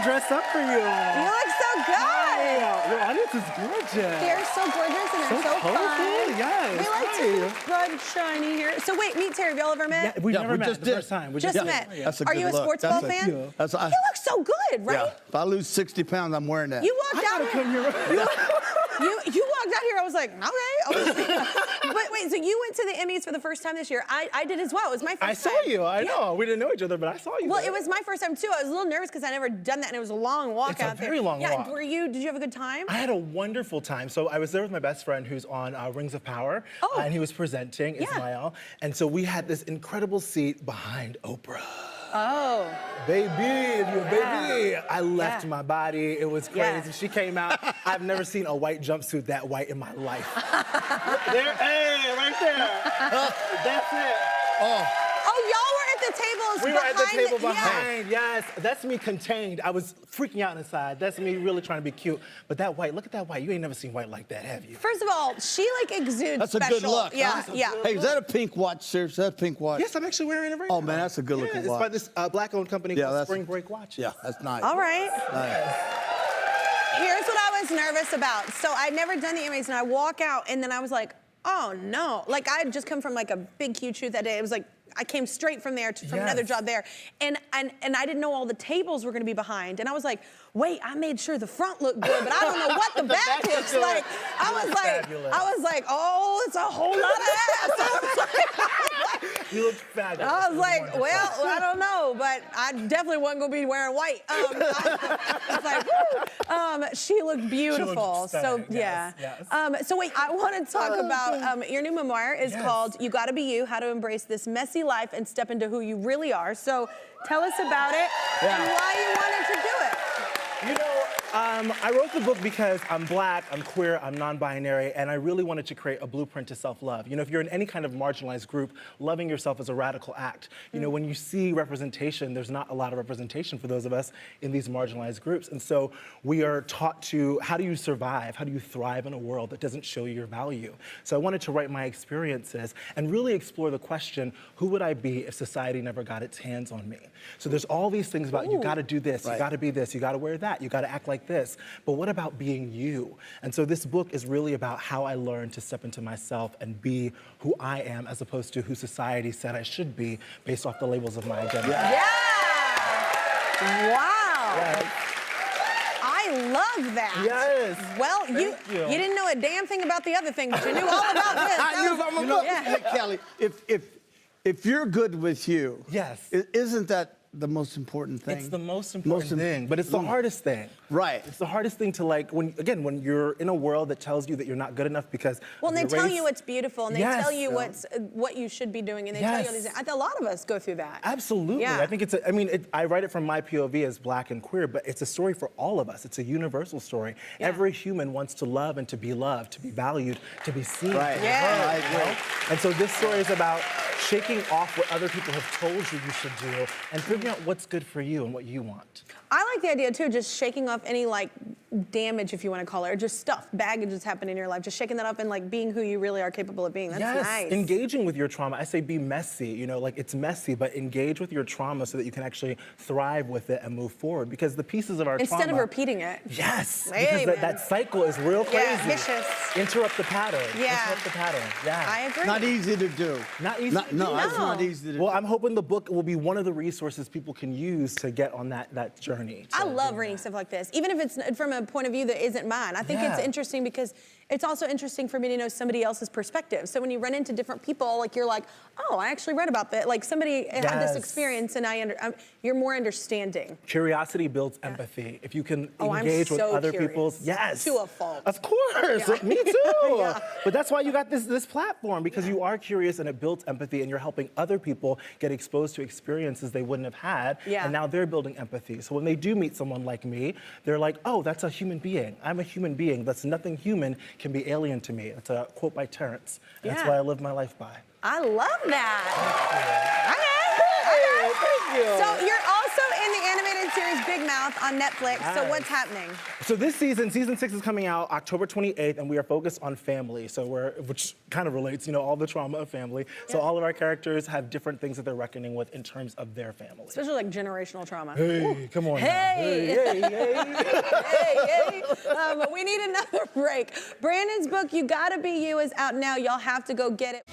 dress up for you. You look so good. Hey, your audience is gorgeous. They're so gorgeous and they're so colorful. fun. Yes. We like to run shiny here. So wait, meet Terry. Have y'all ever met? Yeah, we never met just the did. first time. We Just met. That's a Are good you a look. sports That's ball a- fan? yeah. That's- You look so good, right? Yeah. If I lose 60 pounds, I'm wearing that. You walked out Come here. here. You walked out here. I was like, okay. But wait, so you went to the Emmys for the first time this year. I did as well. It was my first time. I saw you. I know. We didn't know each other, but I saw you. Well, there. it was my first time too. I was a little nervous because I never done that, and it was a long walk It's a out there. very long walk. Did you have a good time? I had a wonderful time. So I was there with my best friend who's on Rings of Power, and he was presenting, Ismael. And so we had this incredible seat behind Oprah. Oh. Baby, if you're a baby. I left my body. It was crazy. Yeah. She came out. I've never seen a white jumpsuit that white in my life. There, hey, right there. That's it. Oh, y'all were at the tables We were at the table yeah. behind, yes. That's me contained. I was freaking out inside. That's me really trying to be cute. But that white, look at that white. You ain't never seen white like that, have you? First of all, she like exudes That's a special. good look. Yeah, huh? yeah. Hey, is that a pink watch, sir? Is that a pink watch? Yes, I'm actually wearing it right now. Oh, man, that's a good looking It's watch. by this black-owned company Yeah, called that's- Spring Break Watches. Yeah, that's nice. All right. Nice. Here's what I was nervous about. So I'd never done the Emmys, and I walk out, and then I was like, oh no. Like I had just come from like a big, huge shoot that day. It was like, I came straight from there from another job there. And I didn't know all the tables were gonna be behind. And I was like, wait, I made sure the front looked good, but I don't know what the back looks like. I was like, oh, it's a whole lot of ass. You look fabulous. I was like, well, I don't know, but I definitely wasn't gonna be wearing white. I was like, woo. She looked beautiful. stunning, So yeah. yes. So wait, I want to talk about your new memoir is called "You Gotta Be You: How to Embrace This Messy Life and Step Into Who You Really Are." So tell us about it and why you wanted to do it. You know, I wrote the book because I'm black, I'm queer, I'm non-binary, and I really wanted to create a blueprint to self-love. You know, if you're in any kind of marginalized group, loving yourself is a radical act. You know, when you see representation, there's not a lot of representation for those of us in these marginalized groups. And so we are taught to, how do you survive? How do you thrive in a world that doesn't show you your value? So I wanted to write my experiences and really explore the question, who would I be if society never got its hands on me? So there's all these things about you gotta do this, you gotta be this, you gotta wear that, you gotta act like this. But what about being you? And so this book is really about how I learned to step into myself and be who I am as opposed to who society said I should be based off the labels of my identity. Yeah. Wow. Yes. I love that. Yes. Well, Thank you. you didn't know a damn thing about the other thing, but you knew all about this. I knew about my book. Yeah. Hey, Kelly, if you're good with you, Yes. Isn't that the most important thing? It's the most important thing, but it's the hardest thing. Right. It's the hardest thing to like, when you're in a world that tells you that you're not good enough because Well, of and they your tell race. you what's beautiful, and they Yes. tell you what you should be doing, and they tell you all these Yes. things. A lot of us go through that. Absolutely. Yeah. I think it's I write it from my POV as black and queer, but it's a story for all of us. It's a universal story. Yeah. Every human wants to love and to be loved, to be valued, to be seen. Right. to be Yeah. heard, you know? And so this story is about shaking off what other people have told you you should do and figuring out what's good for you and what you want. I like the idea too, just shaking off any like damage, if you want to call it, or just stuff, baggage that's happened in your life, just shaking that up and like being who you really are capable of being. That's nice. Engaging with your trauma. I say be messy, you know, like it's messy, but engage with your trauma so that you can actually thrive with it and move forward. Because the pieces of our trauma. Instead of repeating it. Yes, Hey, because man. that cycle is real crazy. Yeah, vicious. Interrupt the pattern. Yeah. Interrupt the pattern. Yeah. I agree. Not easy to do. Not easy to do. No, that's No. not easy to do. Well, I'm hoping the book will be one of the resources people can use to get on that journey. I love reading stuff like this, even if it's from a point of view that isn't mine. I think it's interesting because it's also interesting for me to know somebody else's perspective. So when you run into different people, like you're like, oh, I actually read about that. Like somebody had this Yes. experience, and you're more understanding. Curiosity builds empathy. If you can Oh, I'm engage with so other curious. people's, yes, To a fault. Of course, Yeah. me too. Yeah. But that's why you got this platform, because you are curious and it builds empathy, and you're helping other people get exposed to experiences they wouldn't have had, Yeah. and now they're building empathy. So when they do meet someone like me, they're like, oh, that's a human being. I'm a human being. That's nothing human can be alien to me. That's a quote by Terrence. And that's Yeah. what I live my life by. I love that. Thank you. So you're also in the animated series Big Mouth on Netflix. So what's happening? So this season 6 is coming out October 28th, and we are focused on family. So which kind of relates, all the trauma of family. So all of our characters have different things that they're reckoning with in terms of their family. Especially like generational trauma. Hey, come on now. Hey! Hey, hey. We need another break. Brandon's book, You Gotta Be You, is out now. Y'all have to go get it.